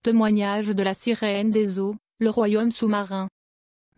Témoignage de la sirène des eaux, le royaume sous-marin.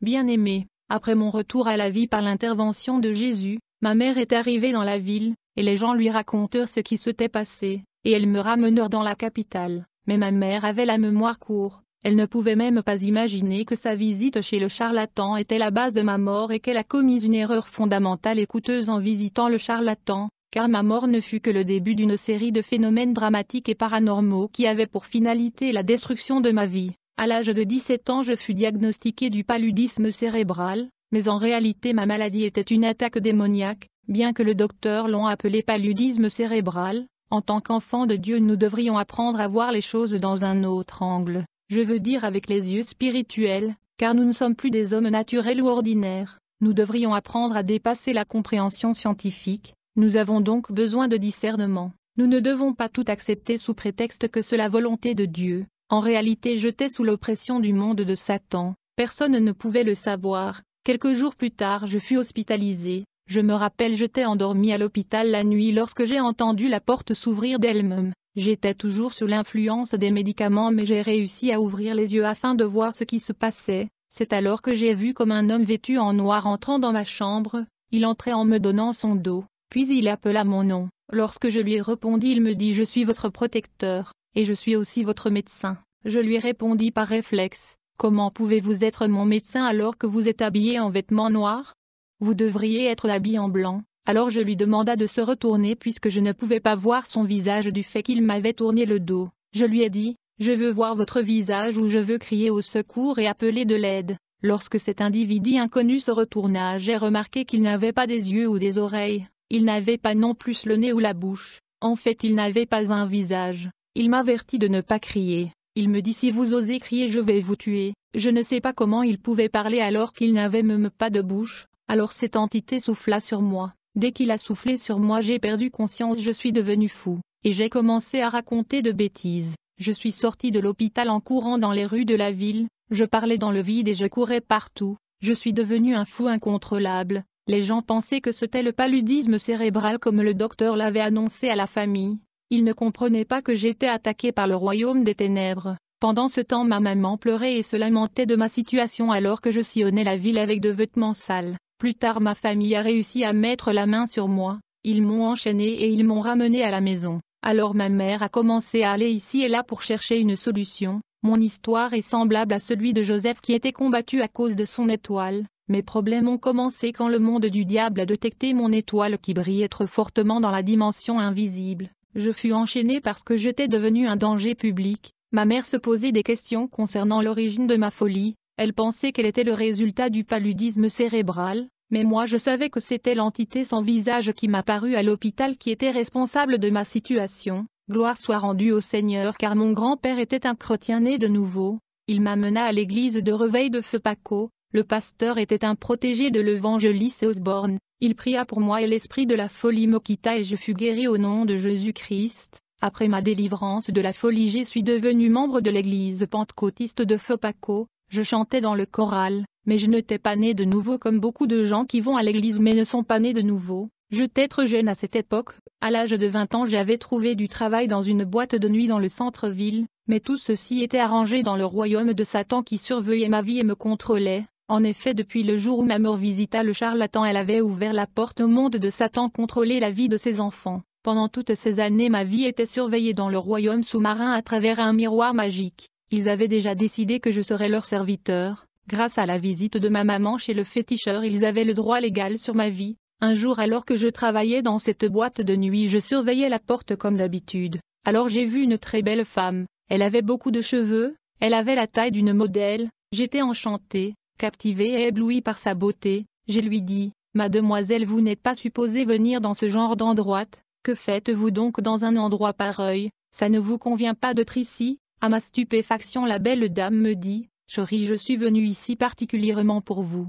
Bien-aimé, après mon retour à la vie par l'intervention de Jésus, ma mère est arrivée dans la ville, et les gens lui racontèrent ce qui s'était passé, et elles me ramenèrent dans la capitale. Mais ma mère avait la mémoire courte, elle ne pouvait même pas imaginer que sa visite chez le charlatan était la base de ma mort et qu'elle a commis une erreur fondamentale et coûteuse en visitant le charlatan, car ma mort ne fut que le début d'une série de phénomènes dramatiques et paranormaux qui avaient pour finalité la destruction de ma vie. À l'âge de 17 ans je fus diagnostiqué du paludisme cérébral, mais en réalité ma maladie était une attaque démoniaque, bien que le docteur l'on appelé paludisme cérébral. En tant qu'enfants de Dieu nous devrions apprendre à voir les choses dans un autre angle, je veux dire avec les yeux spirituels, car nous ne sommes plus des hommes naturels ou ordinaires, nous devrions apprendre à dépasser la compréhension scientifique, nous avons donc besoin de discernement, nous ne devons pas tout accepter sous prétexte que c'est la volonté de Dieu, en réalité j'étais sous l'oppression du monde de Satan, personne ne pouvait le savoir, quelques jours plus tard je fus hospitalisé. Je me rappelle j'étais endormi à l'hôpital la nuit lorsque j'ai entendu la porte s'ouvrir d'elle-même. J'étais toujours sous l'influence des médicaments mais j'ai réussi à ouvrir les yeux afin de voir ce qui se passait. C'est alors que j'ai vu comme un homme vêtu en noir entrant dans ma chambre, il entrait en me donnant son dos, puis il appela mon nom. Lorsque je lui répondis il me dit « Je suis votre protecteur, et je suis aussi votre médecin ». Je lui répondis par réflexe « Comment pouvez-vous être mon médecin alors que vous êtes habillé en vêtements noirs ? Vous devriez être habillé en blanc. » Alors je lui demanda de se retourner puisque je ne pouvais pas voir son visage du fait qu'il m'avait tourné le dos. Je lui ai dit, je veux voir votre visage ou je veux crier au secours et appeler de l'aide. Lorsque cet individu inconnu se retourna, j'ai remarqué qu'il n'avait pas des yeux ou des oreilles. Il n'avait pas non plus le nez ou la bouche. En fait il n'avait pas un visage. Il m'avertit de ne pas crier. Il me dit si vous osez crier je vais vous tuer. Je ne sais pas comment il pouvait parler alors qu'il n'avait même pas de bouche. Alors cette entité souffla sur moi. Dès qu'il a soufflé sur moi j'ai perdu conscience, je suis devenu fou, et j'ai commencé à raconter de bêtises. Je suis sorti de l'hôpital en courant dans les rues de la ville, je parlais dans le vide et je courais partout. Je suis devenu un fou incontrôlable. Les gens pensaient que c'était le paludisme cérébral comme le docteur l'avait annoncé à la famille. Ils ne comprenaient pas que j'étais attaqué par le royaume des ténèbres. Pendant ce temps ma maman pleurait et se lamentait de ma situation alors que je sillonnais la ville avec de vêtements sales. Plus tard ma famille a réussi à mettre la main sur moi, ils m'ont enchaîné et ils m'ont ramené à la maison. Alors ma mère a commencé à aller ici et là pour chercher une solution. Mon histoire est semblable à celui de Joseph qui était combattu à cause de son étoile. Mes problèmes ont commencé quand le monde du diable a détecté mon étoile qui brillait trop fortement dans la dimension invisible. Je fus enchaîné parce que j'étais devenu un danger public. Ma mère se posait des questions concernant l'origine de ma folie. Elle pensait qu'elle était le résultat du paludisme cérébral, mais moi je savais que c'était l'entité sans visage qui m'apparut à l'hôpital qui était responsable de ma situation. Gloire soit rendue au Seigneur car mon grand-père était un chrétien né de nouveau. Il m'amena à l'église de Réveil de Feu Paco. Le pasteur était un protégé de l'évangéliste Osborne. Il pria pour moi et l'esprit de la folie me quitta et je fus guéri au nom de Jésus-Christ. Après ma délivrance de la folie je suis devenu membre de l'église pentecôtiste de Feu Paco. Je chantais dans le choral, mais je n'étais pas né de nouveau comme beaucoup de gens qui vont à l'église mais ne sont pas nés de nouveau. J'étais trop jeune à cette époque, à l'âge de 20 ans j'avais trouvé du travail dans une boîte de nuit dans le centre-ville, mais tout ceci était arrangé dans le royaume de Satan qui surveillait ma vie et me contrôlait. En effet depuis le jour où ma mère visita le charlatan elle avait ouvert la porte au monde de Satan contrôler la vie de ses enfants. Pendant toutes ces années ma vie était surveillée dans le royaume sous-marin à travers un miroir magique. Ils avaient déjà décidé que je serais leur serviteur. Grâce à la visite de ma maman chez le féticheur ils avaient le droit légal sur ma vie. Un jour alors que je travaillais dans cette boîte de nuit je surveillais la porte comme d'habitude. Alors j'ai vu une très belle femme. Elle avait beaucoup de cheveux, elle avait la taille d'une modèle. J'étais enchanté, captivé et ébloui par sa beauté. Je lui dis, mademoiselle vous n'êtes pas supposée venir dans ce genre d'endroit. Que faites-vous donc dans un endroit pareil? Ça ne vous convient pas d'être ici? À ma stupéfaction la belle dame me dit, chérie je suis venue ici particulièrement pour vous.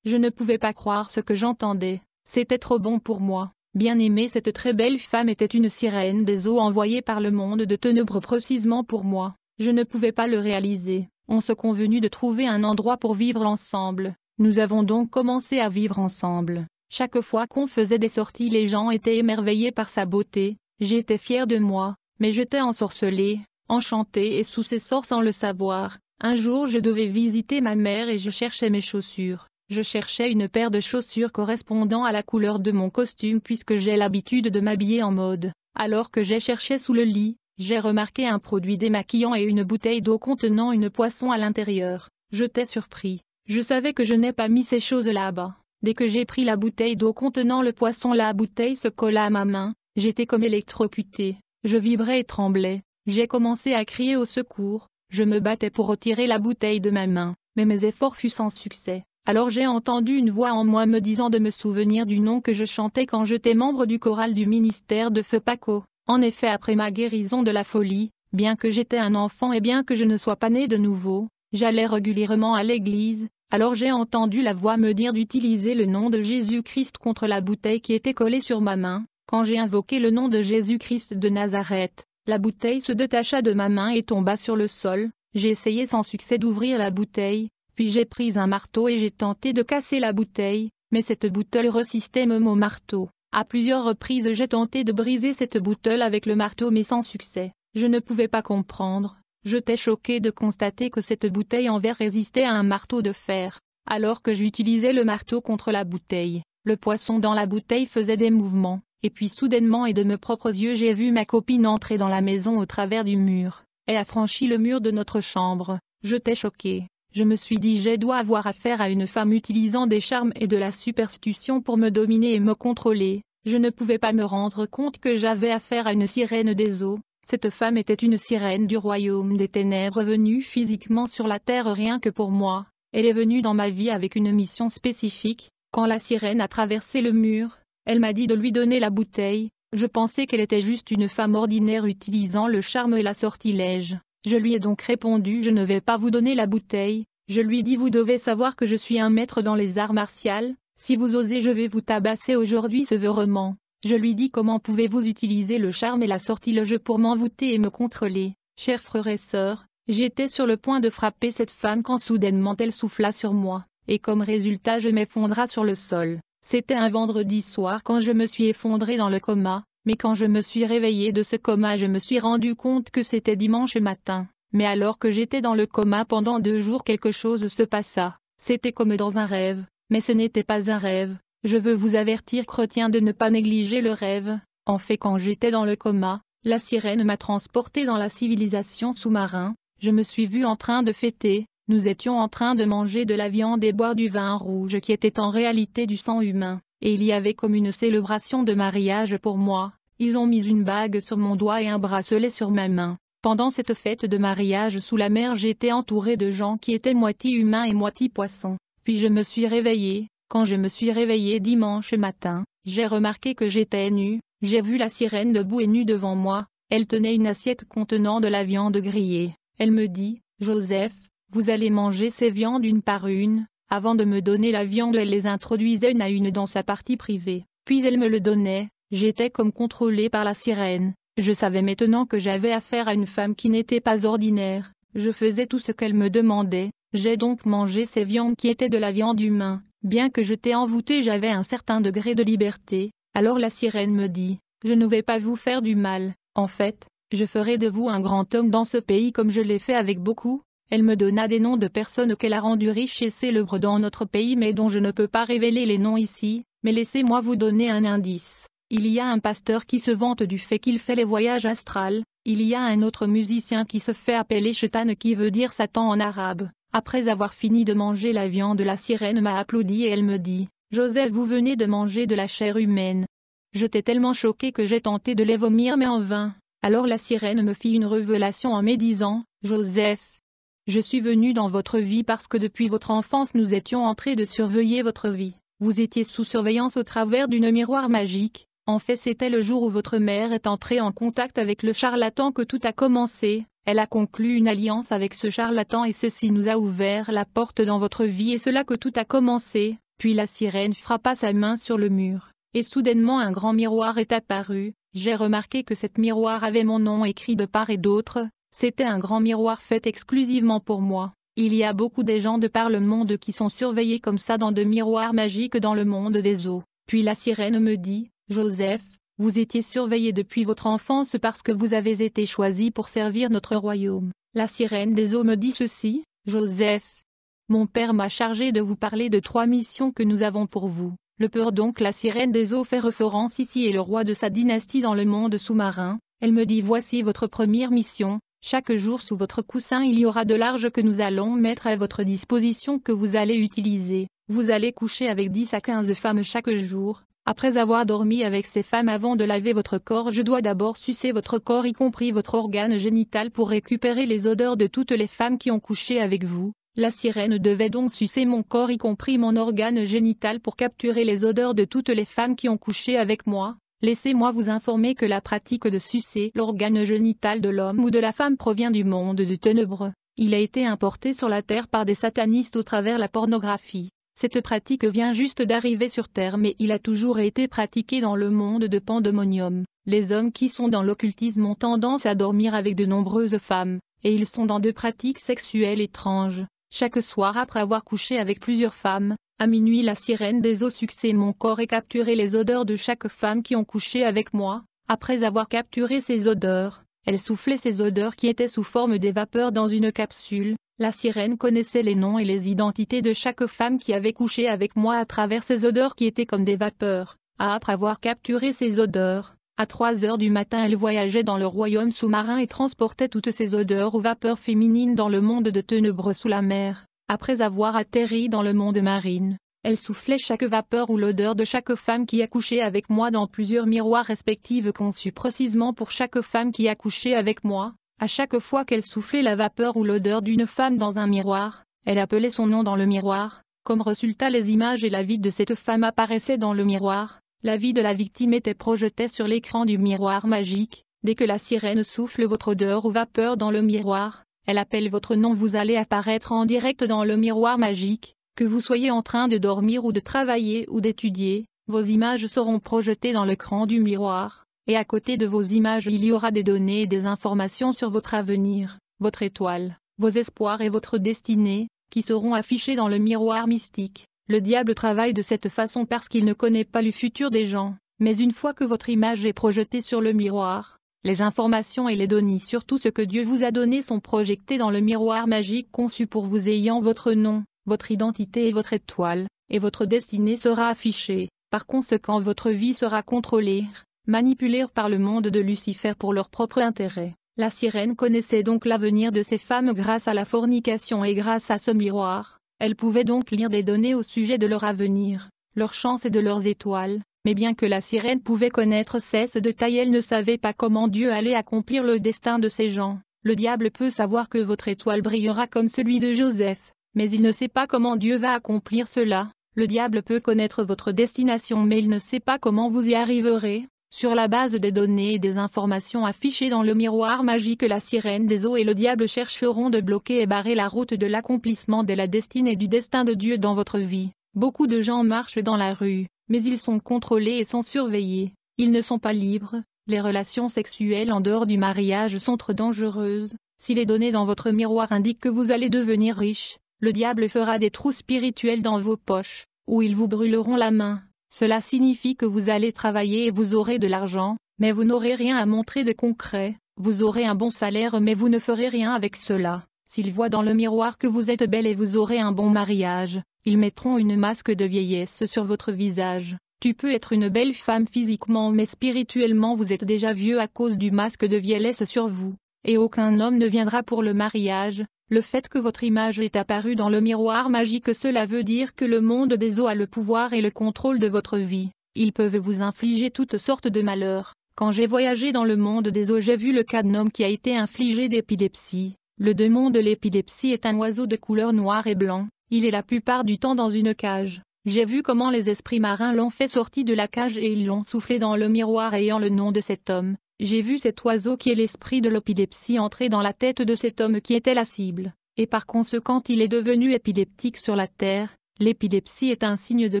Je ne pouvais pas croire ce que j'entendais, c'était trop bon pour moi. Bien aimée cette très belle femme était une sirène des eaux envoyée par le monde de ténèbres précisément pour moi. Je ne pouvais pas le réaliser, on se convenu de trouver un endroit pour vivre ensemble. Nous avons donc commencé à vivre ensemble. Chaque fois qu'on faisait des sorties les gens étaient émerveillés par sa beauté, j'étais fière de moi, mais j'étais ensorcelée. enchantée et sous ses sorts sans le savoir. Un jour je devais visiter ma mère et je cherchais mes chaussures. Je cherchais une paire de chaussures correspondant à la couleur de mon costume puisque j'ai l'habitude de m'habiller en mode. Alors que j'ai cherché sous le lit, j'ai remarqué un produit démaquillant et une bouteille d'eau contenant une poisson à l'intérieur. J'étais surpris. Je savais que je n'ai pas mis ces choses là-bas. Dès que j'ai pris la bouteille d'eau contenant le poisson, la bouteille se colla à ma main. J'étais comme électrocuté. Je vibrais et tremblais. J'ai commencé à crier au secours. Je me battais pour retirer la bouteille de ma main, mais mes efforts furent sans succès. Alors j'ai entendu une voix en moi me disant de me souvenir du nom que je chantais quand j'étais membre du choral du ministère de Feu Paco. En effet, après ma guérison de la folie, bien que j'étais un enfant et bien que je ne sois pas né de nouveau, j'allais régulièrement à l'église. Alors j'ai entendu la voix me dire d'utiliser le nom de Jésus-Christ contre la bouteille qui était collée sur ma main. Quand j'ai invoqué le nom de Jésus-Christ de Nazareth, la bouteille se détacha de ma main et tomba sur le sol. J'ai essayé sans succès d'ouvrir la bouteille, puis j'ai pris un marteau et j'ai tenté de casser la bouteille, mais cette bouteille résistait même au marteau. À plusieurs reprises j'ai tenté de briser cette bouteille avec le marteau mais sans succès. Je ne pouvais pas comprendre. J'étais choqué de constater que cette bouteille en verre résistait à un marteau de fer. Alors que j'utilisais le marteau contre la bouteille, le poisson dans la bouteille faisait des mouvements. Et puis soudainement et de mes propres yeux j'ai vu ma copine entrer dans la maison au travers du mur. Elle a franchi le mur de notre chambre. J'étais choqué. Je me suis dit je dois avoir affaire à une femme utilisant des charmes et de la superstition pour me dominer et me contrôler. Je ne pouvais pas me rendre compte que j'avais affaire à une sirène des eaux. Cette femme était une sirène du royaume des ténèbres venue physiquement sur la terre rien que pour moi. Elle est venue dans ma vie avec une mission spécifique. Quand la sirène a traversé le mur, elle m'a dit de lui donner la bouteille. Je pensais qu'elle était juste une femme ordinaire utilisant le charme et la sortilège. Je lui ai donc répondu je ne vais pas vous donner la bouteille. Je lui dis vous devez savoir que je suis un maître dans les arts martiaux. Si vous osez je vais vous tabasser aujourd'hui sévèrement. Je lui dis comment pouvez-vous utiliser le charme et la sortilège pour m'envoûter et me contrôler. Chers frères et sœurs, j'étais sur le point de frapper cette femme quand soudainement elle souffla sur moi, et comme résultat je m'effondra sur le sol. C'était un vendredi soir quand je me suis effondré dans le coma, mais quand je me suis réveillé de ce coma je me suis rendu compte que c'était dimanche matin. Mais alors que j'étais dans le coma pendant 2 jours quelque chose se passa. C'était comme dans un rêve, mais ce n'était pas un rêve. Je veux vous avertir chrétiens de ne pas négliger le rêve. En fait quand j'étais dans le coma, la sirène m'a transporté dans la civilisation sous-marin. Je me suis vu en train de fêter. Nous étions en train de manger de la viande et boire du vin rouge qui était en réalité du sang humain, et il y avait comme une célébration de mariage pour moi. Ils ont mis une bague sur mon doigt et un bracelet sur ma main. Pendant cette fête de mariage sous la mer j'étais entouré de gens qui étaient moitié humains et moitié poissons. Puis je me suis réveillé. Quand je me suis réveillé dimanche matin, j'ai remarqué que j'étais nu. J'ai vu la sirène debout et nue devant moi. Elle tenait une assiette contenant de la viande grillée. Elle me dit, Joseph, vous allez manger ces viandes une par une. Avant de me donner la viande elle les introduisait une à une dans sa partie privée. Puis elle me le donnait. J'étais comme contrôlé par la sirène. Je savais maintenant que j'avais affaire à une femme qui n'était pas ordinaire. Je faisais tout ce qu'elle me demandait. J'ai donc mangé ces viandes qui étaient de la viande humaine. Bien que j'étais envoûté j'avais un certain degré de liberté. Alors la sirène me dit, je ne vais pas vous faire du mal. En fait, je ferai de vous un grand homme dans ce pays comme je l'ai fait avec beaucoup. Elle me donna des noms de personnes qu'elle a rendues riches et célèbres dans notre pays mais dont je ne peux pas révéler les noms ici. Mais laissez-moi vous donner un indice. Il y a un pasteur qui se vante du fait qu'il fait les voyages astrales. Il y a un autre musicien qui se fait appeler Shaitan qui veut dire Satan en arabe. Après avoir fini de manger la viande la sirène m'a applaudi et elle me dit, Joseph vous venez de manger de la chair humaine. J'étais tellement choqué que j'ai tenté de les vomir mais en vain. Alors la sirène me fit une révélation en me disant, Joseph, je suis venu dans votre vie parce que depuis votre enfance nous étions en train de surveiller votre vie. Vous étiez sous surveillance au travers d'une miroir magique. En fait c'était le jour où votre mère est entrée en contact avec le charlatan que tout a commencé. Elle a conclu une alliance avec ce charlatan et ceci nous a ouvert la porte dans votre vie et c'est là que tout a commencé. Puis la sirène frappa sa main sur le mur, et soudainement un grand miroir est apparu. J'ai remarqué que cet miroir avait mon nom écrit de part et d'autre. C'était un grand miroir fait exclusivement pour moi. Il y a beaucoup de gens de par le monde qui sont surveillés comme ça dans de miroirs magiques dans le monde des eaux. Puis la sirène me dit, Joseph, Vous étiez surveillés depuis votre enfance parce que vous avez été choisis pour servir notre royaume. La sirène des eaux me dit ceci, Joseph. Mon père m'a chargé de vous parler de 3 missions que nous avons pour vous. Le peur donc la sirène des eaux fait référence ici est le roi de sa dynastie dans le monde sous-marin. Elle me dit voici votre première mission. Chaque jour sous votre coussin il y aura de l'argent que nous allons mettre à votre disposition que vous allez utiliser. Vous allez coucher avec 10 à 15 femmes chaque jour. Après avoir dormi avec ces femmes avant de laver votre corps je dois d'abord sucer votre corps y compris votre organe génital pour récupérer les odeurs de toutes les femmes qui ont couché avec vous. La sirène devait donc sucer mon corps y compris mon organe génital pour capturer les odeurs de toutes les femmes qui ont couché avec moi. Laissez-moi vous informer que la pratique de sucer l'organe génital de l'homme ou de la femme provient du monde de ténèbres. Il a été importé sur la terre par des satanistes au travers la pornographie. Cette pratique vient juste d'arriver sur terre mais il a toujours été pratiqué dans le monde de Pandémonium. Les hommes qui sont dans l'occultisme ont tendance à dormir avec de nombreuses femmes, et ils sont dans de pratiques sexuelles étranges. Chaque soir après avoir couché avec plusieurs femmes, à minuit la sirène des eaux suçait mon corps et capturait les odeurs de chaque femme qui ont couché avec moi. Après avoir capturé ces odeurs, elle soufflait ces odeurs qui étaient sous forme des vapeurs dans une capsule. La sirène connaissait les noms et les identités de chaque femme qui avait couché avec moi à travers ces odeurs qui étaient comme des vapeurs. Après avoir capturé ces odeurs, à 3 heures du matin elle voyageait dans le royaume sous-marin et transportait toutes ces odeurs ou vapeurs féminines dans le monde de ténèbres sous la mer. Après avoir atterri dans le monde marine, elle soufflait chaque vapeur ou l'odeur de chaque femme qui a couché avec moi dans plusieurs miroirs respectifs conçus précisément pour chaque femme qui a couché avec moi. À chaque fois qu'elle soufflait la vapeur ou l'odeur d'une femme dans un miroir, elle appelait son nom dans le miroir. Comme résultat les images et la vie de cette femme apparaissaient dans le miroir. La vie de la victime était projetée sur l'écran du miroir magique. Dès que la sirène souffle votre odeur ou vapeur dans le miroir, elle appelle votre nom. Vous allez apparaître en direct dans le miroir magique. Que vous soyez en train de dormir ou de travailler ou d'étudier, vos images seront projetées dans l'écran du miroir. Et à côté de vos images il y aura des données et des informations sur votre avenir, votre étoile, vos espoirs et votre destinée, qui seront affichés dans le miroir mystique. Le diable travaille de cette façon parce qu'il ne connaît pas le futur des gens, mais une fois que votre image est projetée sur le miroir, les informations et les données sur tout ce que Dieu vous a donné sont projetées dans le miroir magique conçu pour vous ayant votre nom, votre identité et votre étoile, et votre destinée sera affichée. Par conséquent votre vie sera contrôlée, manipulés par le monde de Lucifer pour leur propre intérêt. La sirène connaissait donc l'avenir de ces femmes grâce à la fornication et grâce à ce miroir. Elle pouvait donc lire des données au sujet de leur avenir, leurs chances et de leurs étoiles. Mais bien que la sirène pouvait connaître ces détails, elle ne savait pas comment Dieu allait accomplir le destin de ces gens. Le diable peut savoir que votre étoile brillera comme celui de Joseph, mais il ne sait pas comment Dieu va accomplir cela. Le diable peut connaître votre destination mais il ne sait pas comment vous y arriverez. Sur la base des données et des informations affichées dans le miroir magique, la sirène des eaux et le diable chercheront de bloquer et barrer la route de l'accomplissement de la destinée et du destin de Dieu dans votre vie. Beaucoup de gens marchent dans la rue, mais ils sont contrôlés et sont surveillés. Ils ne sont pas libres. Les relations sexuelles en dehors du mariage sont trop dangereuses. Si les données dans votre miroir indiquent que vous allez devenir riche, le diable fera des trous spirituels dans vos poches, où ils vous brûleront la main. Cela signifie que vous allez travailler et vous aurez de l'argent, mais vous n'aurez rien à montrer de concret. Vous aurez un bon salaire mais vous ne ferez rien avec cela. S'ils voient dans le miroir que vous êtes belle et vous aurez un bon mariage, ils mettront une masque de vieillesse sur votre visage. Tu peux être une belle femme physiquement mais spirituellement vous êtes déjà vieux à cause du masque de vieillesse sur vous. Et aucun homme ne viendra pour le mariage. Le fait que votre image est apparue dans le miroir magique, cela veut dire que le monde des eaux a le pouvoir et le contrôle de votre vie. Ils peuvent vous infliger toutes sortes de malheurs. Quand j'ai voyagé dans le monde des eaux, j'ai vu le cas d'un homme qui a été infligé d'épilepsie. Le démon de l'épilepsie est un oiseau de couleur noire et blanc. Il est la plupart du temps dans une cage. J'ai vu comment les esprits marins l'ont fait sortir de la cage et ils l'ont soufflé dans le miroir ayant le nom de cet homme. J'ai vu cet oiseau qui est l'esprit de l'épilepsie entrer dans la tête de cet homme qui était la cible, et par conséquent il est devenu épileptique sur la terre. L'épilepsie est un signe de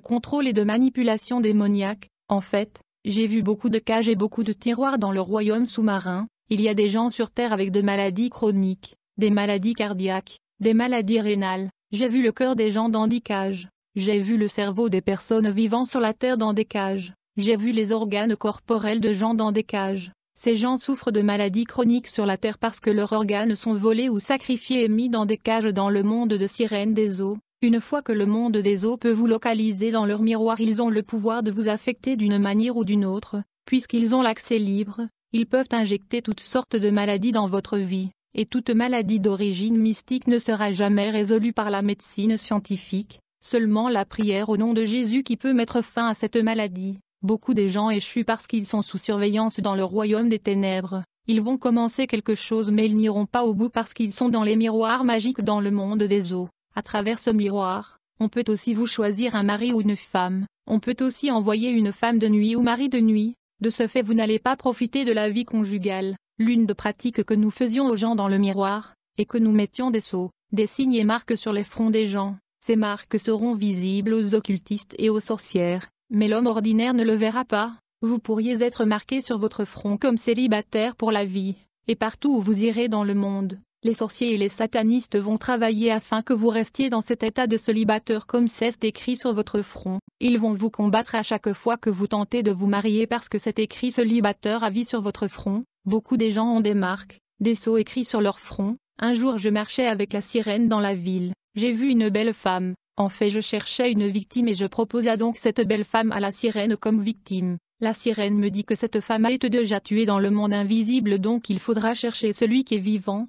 contrôle et de manipulation démoniaque. En fait, j'ai vu beaucoup de cages et beaucoup de tiroirs dans le royaume sous-marin. Il y a des gens sur terre avec de maladies chroniques, des maladies cardiaques, des maladies rénales. J'ai vu le cœur des gens dans des cages. J'ai vu le cerveau des personnes vivant sur la terre dans des cages. J'ai vu les organes corporels de gens dans des cages. Ces gens souffrent de maladies chroniques sur la terre parce que leurs organes sont volés ou sacrifiés et mis dans des cages dans le monde de sirènes des eaux. Une fois que le monde des eaux peut vous localiser dans leur miroir, ils ont le pouvoir de vous affecter d'une manière ou d'une autre. Puisqu'ils ont l'accès libre, ils peuvent injecter toutes sortes de maladies dans votre vie, et toute maladie d'origine mystique ne sera jamais résolue par la médecine scientifique, seulement la prière au nom de Jésus qui peut mettre fin à cette maladie. Beaucoup de gens échouent parce qu'ils sont sous surveillance dans le royaume des ténèbres. Ils vont commencer quelque chose mais ils n'iront pas au bout parce qu'ils sont dans les miroirs magiques dans le monde des eaux. À travers ce miroir, on peut aussi vous choisir un mari ou une femme. On peut aussi envoyer une femme de nuit ou mari de nuit. De ce fait, vous n'allez pas profiter de la vie conjugale. L'une des pratiques que nous faisions aux gens dans le miroir, est que nous mettions des sceaux, des signes et marques sur les fronts des gens. Ces marques seront visibles aux occultistes et aux sorcières, mais l'homme ordinaire ne le verra pas. Vous pourriez être marqué sur votre front comme célibataire pour la vie, et partout où vous irez dans le monde. Les sorciers et les satanistes vont travailler afin que vous restiez dans cet état de célibataire comme c'est écrit sur votre front. Ils vont vous combattre à chaque fois que vous tentez de vous marier parce que c'est écrit célibataire à vie sur votre front. Beaucoup des gens ont des marques, des sceaux écrits sur leur front. Un jour je marchais avec la sirène dans la ville. J'ai vu une belle femme. En fait je cherchais une victime et je proposa donc cette belle femme à la sirène comme victime. La sirène me dit que cette femme a été déjà tuée dans le monde invisible donc il faudra chercher celui qui est vivant.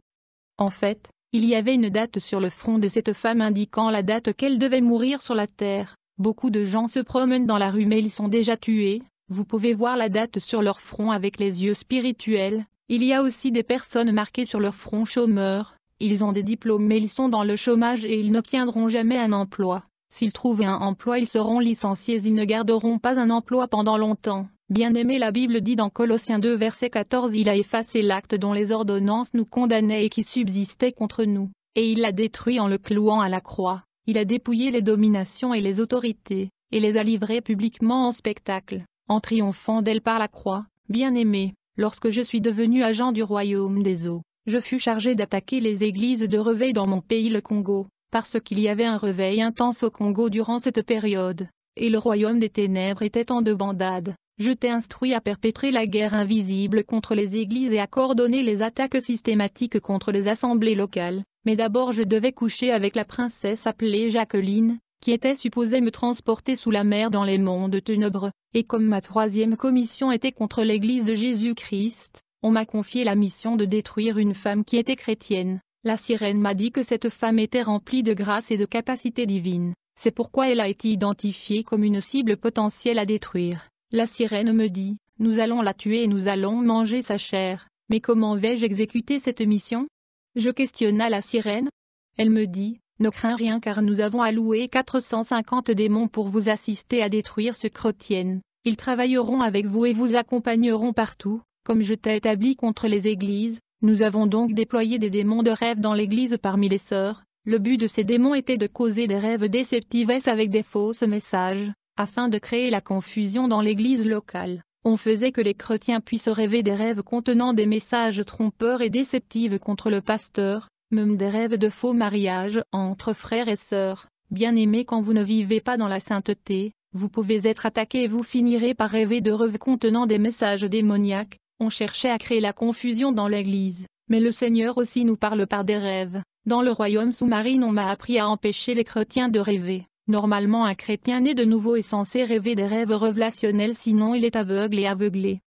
En fait, il y avait une date sur le front de cette femme indiquant la date qu'elle devait mourir sur la terre. Beaucoup de gens se promènent dans la rue mais ils sont déjà tués. Vous pouvez voir la date sur leur front avec les yeux spirituels. Il y a aussi des personnes marquées sur leur front chômeurs. Ils ont des diplômes mais ils sont dans le chômage et ils n'obtiendront jamais un emploi. S'ils trouvent un emploi ils seront licenciés, ils ne garderont pas un emploi pendant longtemps. Bien-aimé, la Bible dit dans Colossiens 2 verset 14 « Il a effacé l'acte dont les ordonnances nous condamnaient et qui subsistait contre nous, et il l'a détruit en le clouant à la croix. Il a dépouillé les dominations et les autorités, et les a livrées publiquement en spectacle, en triomphant d'elles par la croix. Bien-aimé, lorsque je suis devenu agent du royaume des eaux, je fus chargé d'attaquer les églises de réveil dans mon pays le Congo, parce qu'il y avait un réveil intense au Congo durant cette période, et le royaume des ténèbres était en débandade. Je t'ai instruit à perpétrer la guerre invisible contre les églises et à coordonner les attaques systématiques contre les assemblées locales, mais d'abord je devais coucher avec la princesse appelée Jacqueline, qui était supposée me transporter sous la mer dans les mondes ténèbres, et comme ma troisième commission était contre l'église de Jésus-Christ, on m'a confié la mission de détruire une femme qui était chrétienne. La sirène m'a dit que cette femme était remplie de grâce et de capacités divines, c'est pourquoi elle a été identifiée comme une cible potentielle à détruire. La sirène me dit, nous allons la tuer et nous allons manger sa chair, mais comment vais-je exécuter cette mission? Je questionna la sirène. Elle me dit, ne crains rien car nous avons alloué 450 démons pour vous assister à détruire ce chrétienne. Ils travailleront avec vous et vous accompagneront partout, comme je t'ai établi contre les églises. Nous avons donc déployé des démons de rêve dans l'église parmi les sœurs. Le but de ces démons était de causer des rêves déceptifs avec des fausses messages. Afin de créer la confusion dans l'église locale, on faisait que les chrétiens puissent rêver des rêves contenant des messages trompeurs et déceptifs contre le pasteur, même des rêves de faux mariage entre frères et sœurs. Bien-aimés, quand vous ne vivez pas dans la sainteté, vous pouvez être attaqué et vous finirez par rêver de rêves contenant des messages démoniaques. On cherchait à créer la confusion dans l'église, mais le Seigneur aussi nous parle par des rêves. Dans le royaume sous-marin, on m'a appris à empêcher les chrétiens de rêver. Normalement, un chrétien né de nouveau est censé rêver des rêves révélationnels, sinon il est aveugle et aveuglé.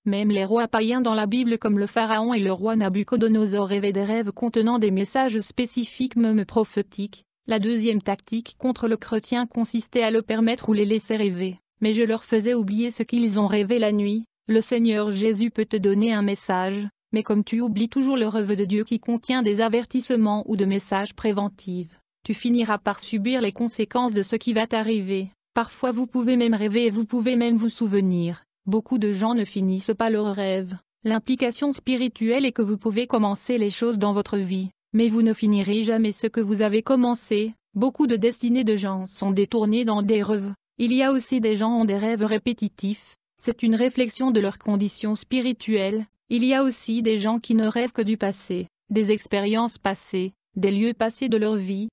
Même les rois païens dans la Bible comme le pharaon et le roi Nabuchodonosor rêvaient des rêves contenant des messages spécifiques même prophétiques. La deuxième tactique contre le chrétien consistait à le permettre ou les laisser rêver, mais je leur faisais oublier ce qu'ils ont rêvé la nuit. Le Seigneur Jésus peut te donner un message, mais comme tu oublies toujours le rêve de Dieu qui contient des avertissements ou de messages préventifs, tu finiras par subir les conséquences de ce qui va t'arriver. Parfois vous pouvez même rêver et vous pouvez même vous souvenir. Beaucoup de gens ne finissent pas leurs rêves. L'implication spirituelle est que vous pouvez commencer les choses dans votre vie, mais vous ne finirez jamais ce que vous avez commencé. Beaucoup de destinées de gens sont détournées dans des rêves. Il y a aussi des gens qui ont des rêves répétitifs. C'est une réflexion de leur condition spirituelle. Il y a aussi des gens qui ne rêvent que du passé, des expériences passées, des lieux passés de leur vie.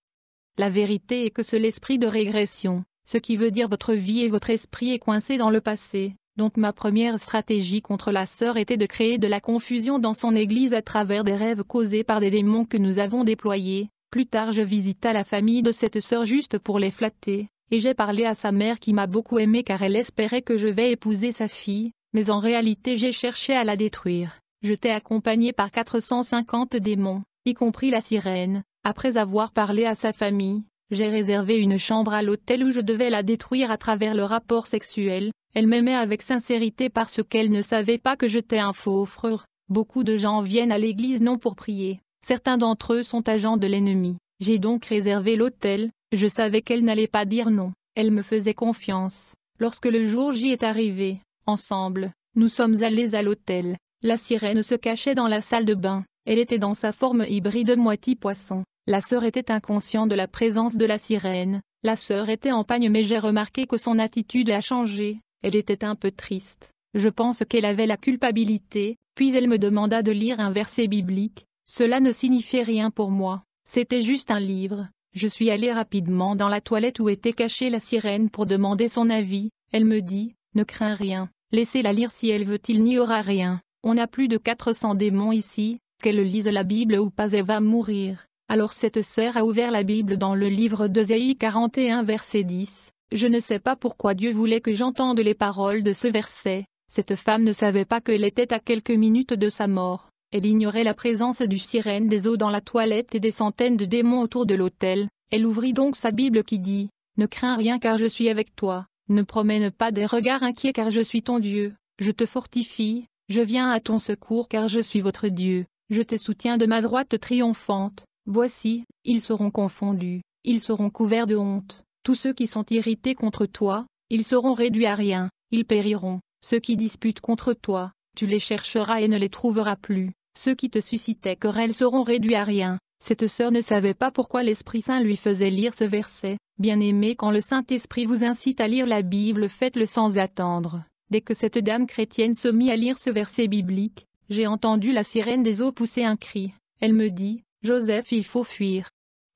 La vérité est que c'est l'esprit de régression, ce qui veut dire votre vie et votre esprit est coincé dans le passé. Donc ma première stratégie contre la sœur était de créer de la confusion dans son église à travers des rêves causés par des démons que nous avons déployés. Plus tard je visita la famille de cette sœur juste pour les flatter, et j'ai parlé à sa mère qui m'a beaucoup aimé car elle espérait que je vais épouser sa fille, mais en réalité j'ai cherché à la détruire. J'étais accompagné par 450 démons, y compris la sirène. Après avoir parlé à sa famille, j'ai réservé une chambre à l'hôtel où je devais la détruire à travers le rapport sexuel. Elle m'aimait avec sincérité parce qu'elle ne savait pas que j'étais un faux frère. Beaucoup de gens viennent à l'église non pour prier, certains d'entre eux sont agents de l'ennemi. J'ai donc réservé l'hôtel, je savais qu'elle n'allait pas dire non, elle me faisait confiance. Lorsque le jour J est arrivé, ensemble, nous sommes allés à l'hôtel. La sirène se cachait dans la salle de bain, elle était dans sa forme hybride moitié poisson. La sœur était inconsciente de la présence de la sirène, la sœur était en pagne mais j'ai remarqué que son attitude a changé. Elle était un peu triste. Je pense qu'elle avait la culpabilité, puis elle me demanda de lire un verset biblique. Cela ne signifiait rien pour moi, c'était juste un livre. Je suis allé rapidement dans la toilette où était cachée la sirène pour demander son avis. Elle me dit, ne crains rien, laissez-la lire si elle veut, il n'y aura rien. On a plus de 400 démons ici, qu'elle lise la Bible ou pas elle va mourir. Alors cette sœur a ouvert la Bible dans le livre d'Ésaïe 41 verset 10. Je ne sais pas pourquoi Dieu voulait que j'entende les paroles de ce verset. Cette femme ne savait pas qu'elle était à quelques minutes de sa mort. Elle ignorait la présence du sirène des eaux dans la toilette et des centaines de démons autour de l'autel. Elle ouvrit donc sa Bible qui dit « Ne crains rien car je suis avec toi. Ne promène pas des regards inquiets car je suis ton Dieu. Je te fortifie, je viens à ton secours car je suis votre Dieu. Je te soutiens de ma droite triomphante. Voici, ils seront confondus, ils seront couverts de honte. Tous ceux qui sont irrités contre toi, ils seront réduits à rien, ils périront. Ceux qui disputent contre toi, tu les chercheras et ne les trouveras plus. Ceux qui te suscitaient querelle seront réduits à rien. Cette sœur ne savait pas pourquoi l'Esprit Saint lui faisait lire ce verset. Bien-aimé, quand le Saint-Esprit vous incite à lire la Bible, faites-le sans attendre. Dès que cette dame chrétienne se mit à lire ce verset biblique, j'ai entendu la sirène des eaux pousser un cri. Elle me dit, « Joseph, il faut fuir.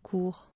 Cours. »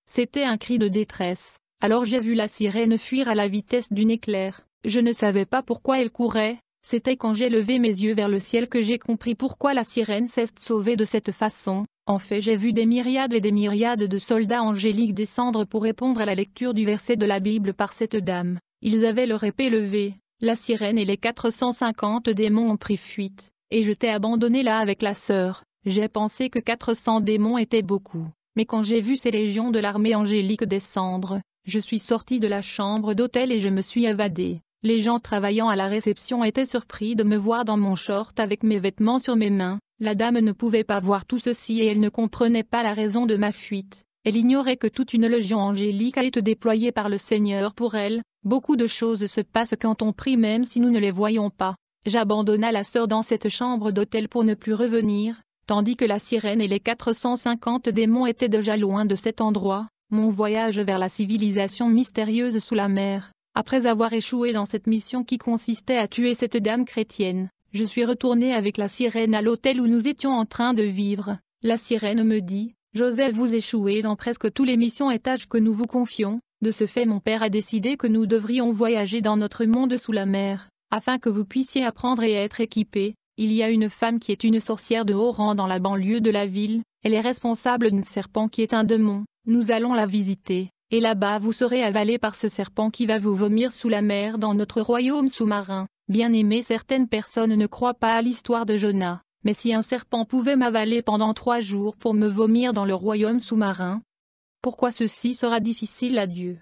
C'était un cri de détresse. Alors j'ai vu la sirène fuir à la vitesse d'une éclair. Je ne savais pas pourquoi elle courait, c'était quand j'ai levé mes yeux vers le ciel que j'ai compris pourquoi la sirène s'est sauvée de cette façon. En fait, j'ai vu des myriades et des myriades de soldats angéliques descendre pour répondre à la lecture du verset de la Bible par cette dame. Ils avaient leur épée levée. La sirène et les 450 démons ont pris fuite, et je t'ai abandonné là avec la sœur. J'ai pensé que 400 démons étaient beaucoup, mais quand j'ai vu ces légions de l'armée angélique descendre, je suis sorti de la chambre d'hôtel et je me suis évadé. Les gens travaillant à la réception étaient surpris de me voir dans mon short avec mes vêtements sur mes mains. La dame ne pouvait pas voir tout ceci et elle ne comprenait pas la raison de ma fuite. Elle ignorait que toute une légion angélique a été déployée par le Seigneur pour elle. Beaucoup de choses se passent quand on prie même si nous ne les voyons pas. J'abandonna la sœur dans cette chambre d'hôtel pour ne plus revenir, tandis que la sirène et les 450 démons étaient déjà loin de cet endroit. Mon voyage vers la civilisation mystérieuse sous la mer. Après avoir échoué dans cette mission qui consistait à tuer cette dame chrétienne, je suis retourné avec la sirène à l'hôtel où nous étions en train de vivre. La sirène me dit, « Joseph, vous échouez dans presque tous les missions et tâches que nous vous confions. De ce fait, mon père a décidé que nous devrions voyager dans notre monde sous la mer, afin que vous puissiez apprendre et être équipés. Il y a une femme qui est une sorcière de haut rang dans la banlieue de la ville. Elle est responsable d'un serpent qui est un démon. Nous allons la visiter. Et là-bas vous serez avalé par ce serpent qui va vous vomir sous la mer dans notre royaume sous-marin. » Bien-aimé, certaines personnes ne croient pas à l'histoire de Jonas, mais si un serpent pouvait m'avaler pendant 3 jours pour me vomir dans le royaume sous-marin, pourquoi ceci sera difficile à Dieu?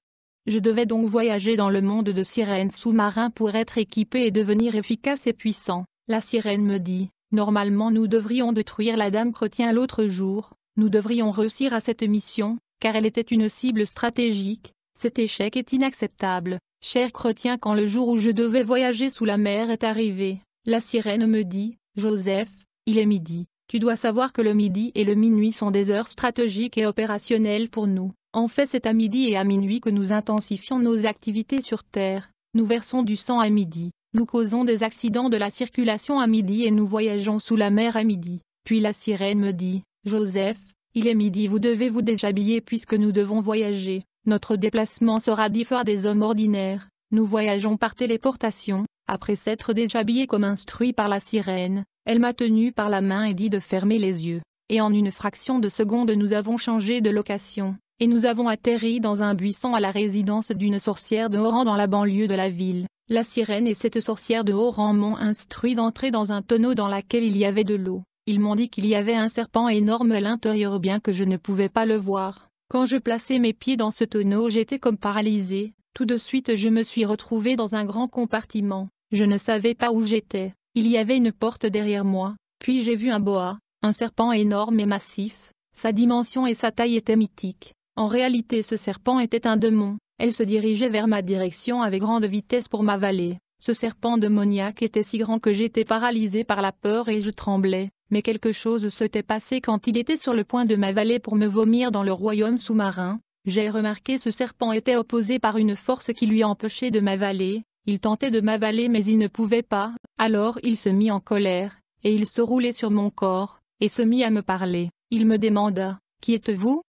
Je devais donc voyager dans le monde de sirènes sous-marins pour être équipé et devenir efficace et puissant. La sirène me dit, « Normalement nous devrions détruire la dame chrétienne l'autre jour, nous devrions réussir à cette mission, car elle était une cible stratégique. Cet échec est inacceptable. Cher chrétien, quand le jour où je devais voyager sous la mer est arrivé, la sirène me dit, « Joseph, il est midi. Tu dois savoir que le midi et le minuit sont des heures stratégiques et opérationnelles pour nous. En fait, c'est à midi et à minuit que nous intensifions nos activités sur Terre. Nous versons du sang à midi. Nous causons des accidents de la circulation à midi et nous voyageons sous la mer à midi. » Puis la sirène me dit, « Joseph, il est midi, vous devez vous déshabiller puisque nous devons voyager. » Notre déplacement sera différent des hommes ordinaires. Nous voyageons par téléportation. Après s'être déshabillé comme instruit par la sirène, elle m'a tenu par la main et dit de fermer les yeux. Et en une fraction de seconde nous avons changé de location, et nous avons atterri dans un buisson à la résidence d'une sorcière de haut rang dans la banlieue de la ville. La sirène et cette sorcière de haut rang m'ont instruit d'entrer dans un tonneau dans lequel il y avait de l'eau. Ils m'ont dit qu'il y avait un serpent énorme à l'intérieur bien que je ne pouvais pas le voir. Quand je plaçais mes pieds dans ce tonneau j'étais comme paralysé. Tout de suite je me suis retrouvé dans un grand compartiment. Je ne savais pas où j'étais. Il y avait une porte derrière moi. Puis j'ai vu un boa, un serpent énorme et massif. Sa dimension et sa taille étaient mythiques. En réalité ce serpent était un démon. Elle se dirigeait vers ma direction avec grande vitesse pour m'avaler. Ce serpent démoniaque était si grand que j'étais paralysé par la peur et je tremblais. Mais quelque chose s'était passé quand il était sur le point de m'avaler pour me vomir dans le royaume sous-marin. J'ai remarqué ce serpent était opposé par une force qui lui empêchait de m'avaler. Il tentait de m'avaler mais il ne pouvait pas, alors il se mit en colère, et il se roulait sur mon corps, et se mit à me parler. Il me demanda « Qui êtes-vous »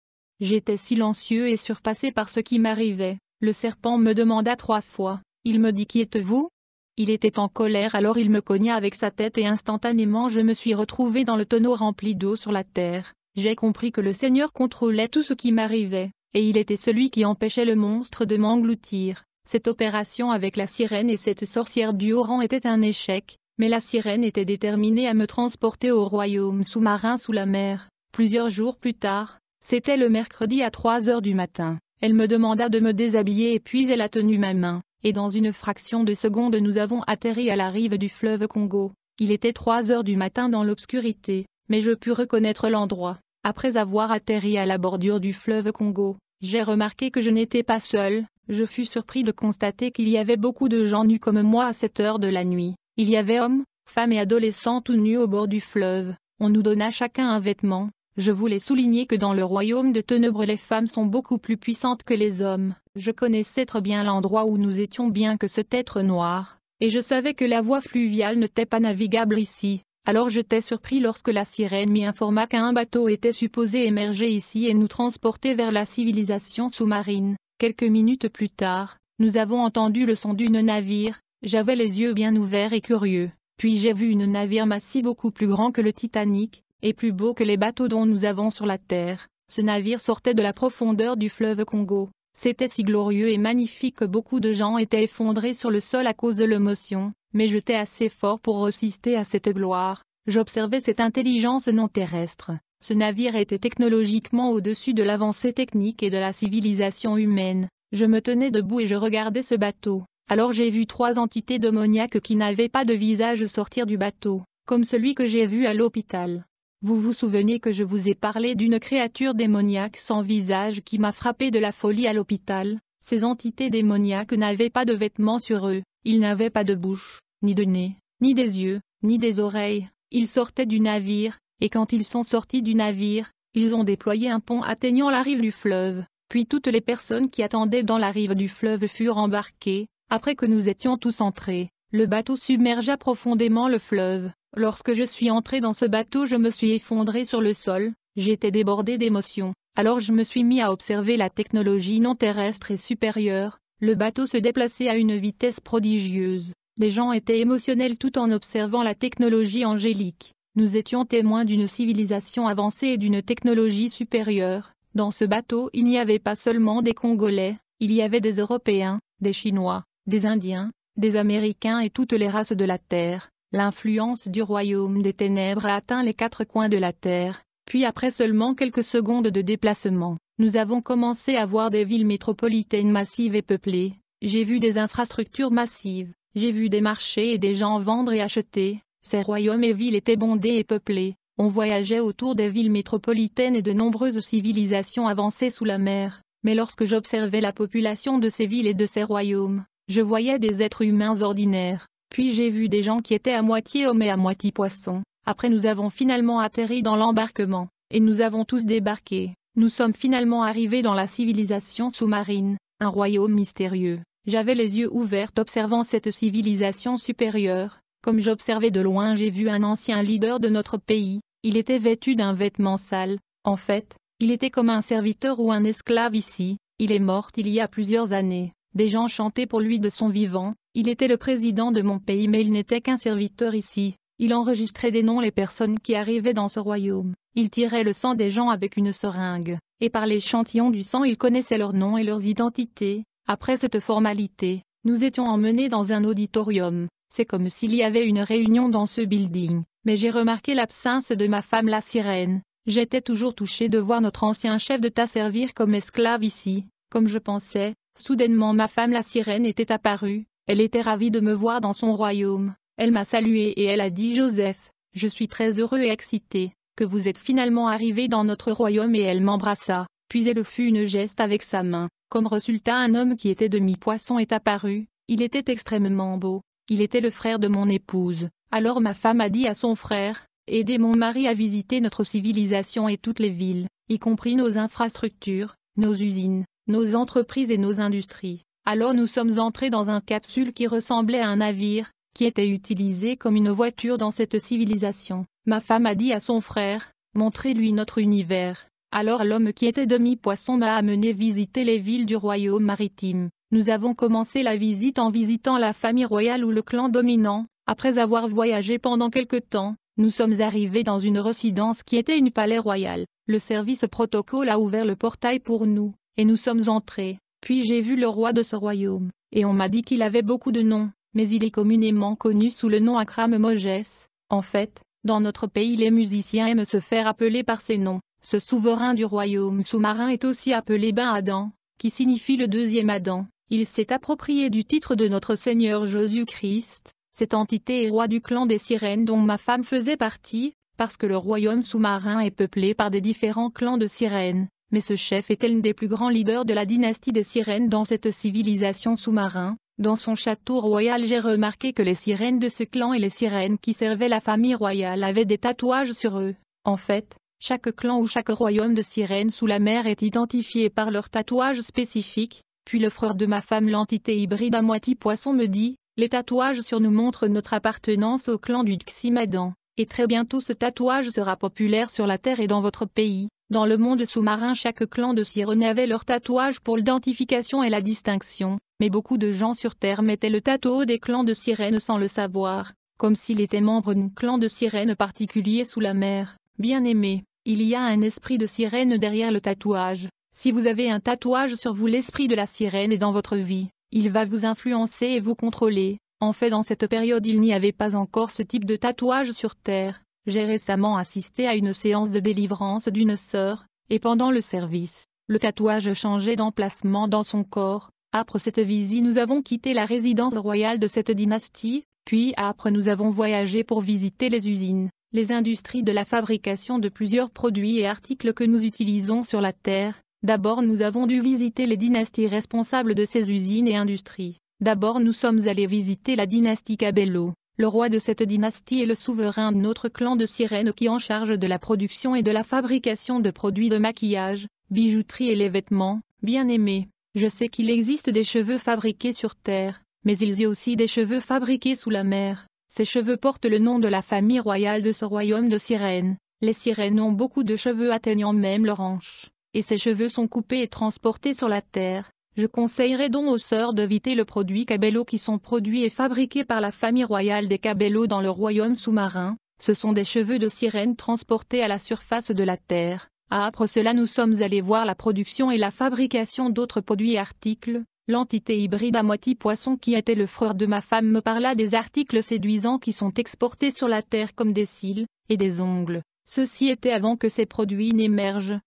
J'étais silencieux et surpassé par ce qui m'arrivait. Le serpent me demanda 3 fois. Il me dit « Qui êtes-vous » Il était en colère alors il me cogna avec sa tête et instantanément je me suis retrouvé dans le tonneau rempli d'eau sur la terre. J'ai compris que le Seigneur contrôlait tout ce qui m'arrivait, et il était celui qui empêchait le monstre de m'engloutir. Cette opération avec la sirène et cette sorcière du haut rang était un échec, mais la sirène était déterminée à me transporter au royaume sous-marin sous la mer. Plusieurs jours plus tard, c'était le mercredi à 3 heures du matin, elle me demanda de me déshabiller et puis elle a tenu ma main, et dans une fraction de seconde nous avons atterri à la rive du fleuve Congo. Il était 3 heures du matin dans l'obscurité, mais je pus reconnaître l'endroit. Après avoir atterri à la bordure du fleuve Congo, j'ai remarqué que je n'étais pas seul. Je fus surpris de constater qu'il y avait beaucoup de gens nus comme moi à cette heure de la nuit. Il y avait hommes, femmes et adolescents tout nus au bord du fleuve. On nous donna chacun un vêtement. Je voulais souligner que dans le royaume de ténèbres les femmes sont beaucoup plus puissantes que les hommes. Je connaissais très bien l'endroit où nous étions bien que cet être noir, et je savais que la voie fluviale n'était pas navigable ici. Alors j'étais surpris lorsque la sirène m'y informa qu'un bateau était supposé émerger ici et nous transporter vers la civilisation sous-marine. Quelques minutes plus tard, nous avons entendu le son d'une navire. J'avais les yeux bien ouverts et curieux. Puis j'ai vu une navire massif beaucoup plus grand que le Titanic, et plus beau que les bateaux dont nous avons sur la terre. Ce navire sortait de la profondeur du fleuve Congo. C'était si glorieux et magnifique que beaucoup de gens étaient effondrés sur le sol à cause de l'émotion, mais j'étais assez fort pour résister à cette gloire. J'observais cette intelligence non terrestre. Ce navire était technologiquement au-dessus de l'avancée technique et de la civilisation humaine. Je me tenais debout et je regardais ce bateau. Alors j'ai vu 3 entités démoniaques qui n'avaient pas de visage sortir du bateau, comme celui que j'ai vu à l'hôpital. Vous vous souvenez que je vous ai parlé d'une créature démoniaque sans visage qui m'a frappé de la folie à l'hôpital? Ces entités démoniaques n'avaient pas de vêtements sur eux, ils n'avaient pas de bouche, ni de nez, ni des yeux, ni des oreilles. Ils sortaient du navire, et quand ils sont sortis du navire, ils ont déployé un pont atteignant la rive du fleuve. Puis toutes les personnes qui attendaient dans la rive du fleuve furent embarquées. Après que nous étions tous entrés, le bateau submergea profondément le fleuve. Lorsque je suis entré dans ce bateau je me suis effondré sur le sol, j'étais débordé d'émotions. Alors je me suis mis à observer la technologie non terrestre et supérieure. Le bateau se déplaçait à une vitesse prodigieuse. Les gens étaient émotionnels tout en observant la technologie angélique. Nous étions témoins d'une civilisation avancée et d'une technologie supérieure. Dans ce bateau il n'y avait pas seulement des Congolais, il y avait des Européens, des Chinois, des Indiens, des Américains et toutes les races de la Terre. L'influence du royaume des ténèbres a atteint les 4 coins de la Terre, puis après seulement quelques secondes de déplacement, nous avons commencé à voir des villes métropolitaines massives et peuplées. J'ai vu des infrastructures massives, j'ai vu des marchés et des gens vendre et acheter. Ces royaumes et villes étaient bondés et peuplés. On voyageait autour des villes métropolitaines et de nombreuses civilisations avancées sous la mer. Mais lorsque j'observais la population de ces villes et de ces royaumes, je voyais des êtres humains ordinaires. Puis j'ai vu des gens qui étaient à moitié hommes et à moitié poissons. Après nous avons finalement atterri dans l'embarquement, et nous avons tous débarqué. Nous sommes finalement arrivés dans la civilisation sous-marine, un royaume mystérieux. J'avais les yeux ouverts observant cette civilisation supérieure. Comme j'observais de loin j'ai vu un ancien leader de notre pays. Il était vêtu d'un vêtement sale. En fait, il était comme un serviteur ou un esclave ici. Il est mort il y a plusieurs années. Des gens chantaient pour lui de son vivant. Il était le président de mon pays mais il n'était qu'un serviteur ici. Il enregistrait des noms les personnes qui arrivaient dans ce royaume. Il tirait le sang des gens avec une seringue. Et par l'échantillon du sang il connaissait leurs noms et leurs identités. Après cette formalité, nous étions emmenés dans un auditorium. C'est comme s'il y avait une réunion dans ce building. Mais j'ai remarqué l'absence de ma femme la sirène. J'étais toujours touché de voir notre ancien chef d'État servir comme esclave ici. Comme je pensais, soudainement ma femme la sirène était apparue. Elle était ravie de me voir dans son royaume. Elle m'a salué et elle a dit « Joseph, je suis très heureux et excité, que vous êtes finalement arrivé dans notre royaume » et elle m'embrassa. Puis elle fut une geste avec sa main. Comme résultat un homme qui était demi-poisson est apparu. Il était extrêmement beau. Il était le frère de mon épouse. Alors ma femme a dit à son frère, « Aidez mon mari à visiter notre civilisation et toutes les villes, y compris nos infrastructures, nos usines, nos entreprises et nos industries. » Alors nous sommes entrés dans une capsule qui ressemblait à un navire, qui était utilisé comme une voiture dans cette civilisation. Ma femme a dit à son frère, « Montrez-lui notre univers. » Alors l'homme qui était demi-poisson m'a amené visiter les villes du royaume maritime. Nous avons commencé la visite en visitant la famille royale ou le clan dominant. Après avoir voyagé pendant quelque temps, nous sommes arrivés dans une résidence qui était une palais royal. Le service protocole a ouvert le portail pour nous, et nous sommes entrés. Puis j'ai vu le roi de ce royaume, et on m'a dit qu'il avait beaucoup de noms, mais il est communément connu sous le nom Akram Mogès. En fait, dans notre pays les musiciens aiment se faire appeler par ces noms. Ce souverain du royaume sous-marin est aussi appelé Ben Adam, qui signifie le deuxième Adam. Il s'est approprié du titre de notre Seigneur Jésus-Christ. Cette entité est roi du clan des sirènes dont ma femme faisait partie, parce que le royaume sous-marin est peuplé par des différents clans de sirènes. Mais ce chef était l'un des plus grands leaders de la dynastie des sirènes dans cette civilisation sous-marin. Dans son château royal j'ai remarqué que les sirènes de ce clan et les sirènes qui servaient la famille royale avaient des tatouages sur eux. En fait, chaque clan ou chaque royaume de sirènes sous la mer est identifié par leur tatouage spécifique. Puis le frère de ma femme l'entité hybride à moitié poisson me dit, « Les tatouages sur nous montrent notre appartenance au clan du Ximadan. Et très bientôt ce tatouage sera populaire sur la terre et dans votre pays. » Dans le monde sous-marin chaque clan de sirènes avait leur tatouage pour l'identification et la distinction, mais beaucoup de gens sur terre mettaient le tatou des clans de sirènes sans le savoir, comme s'il était membre d'un clan de sirènes particulier sous la mer. Bien-aimé, il y a un esprit de sirène derrière le tatouage. Si vous avez un tatouage sur vous, l'esprit de la sirène est dans votre vie. Il va vous influencer et vous contrôler. En fait, dans cette période il n'y avait pas encore ce type de tatouage sur terre. J'ai récemment assisté à une séance de délivrance d'une sœur, et pendant le service, le tatouage changeait d'emplacement dans son corps. Après cette visite nous avons quitté la résidence royale de cette dynastie, puis après nous avons voyagé pour visiter les usines, les industries de la fabrication de plusieurs produits et articles que nous utilisons sur la terre. D'abord nous avons dû visiter les dynasties responsables de ces usines et industries. D'abord nous sommes allés visiter la dynastie Cabello. Le roi de cette dynastie est le souverain de notre clan de sirènes qui est en charge de la production et de la fabrication de produits de maquillage, bijouterie et les vêtements. Bien-aimé, je sais qu'il existe des cheveux fabriqués sur terre, mais il y a aussi des cheveux fabriqués sous la mer. Ces cheveux portent le nom de la famille royale de ce royaume de sirènes. Les sirènes ont beaucoup de cheveux atteignant même leurs hanches, et ces cheveux sont coupés et transportés sur la terre. Je conseillerais donc aux sœurs d'éviter le produit Cabello qui sont produits et fabriqués par la famille royale des Cabello dans le royaume sous-marin. Ce sont des cheveux de sirène transportés à la surface de la terre. Après cela nous sommes allés voir la production et la fabrication d'autres produits et articles. L'entité hybride à moitié poisson qui était le frère de ma femme me parla des articles séduisants qui sont exportés sur la terre comme des cils et des ongles. Ceci était avant que ces produits n'émergent.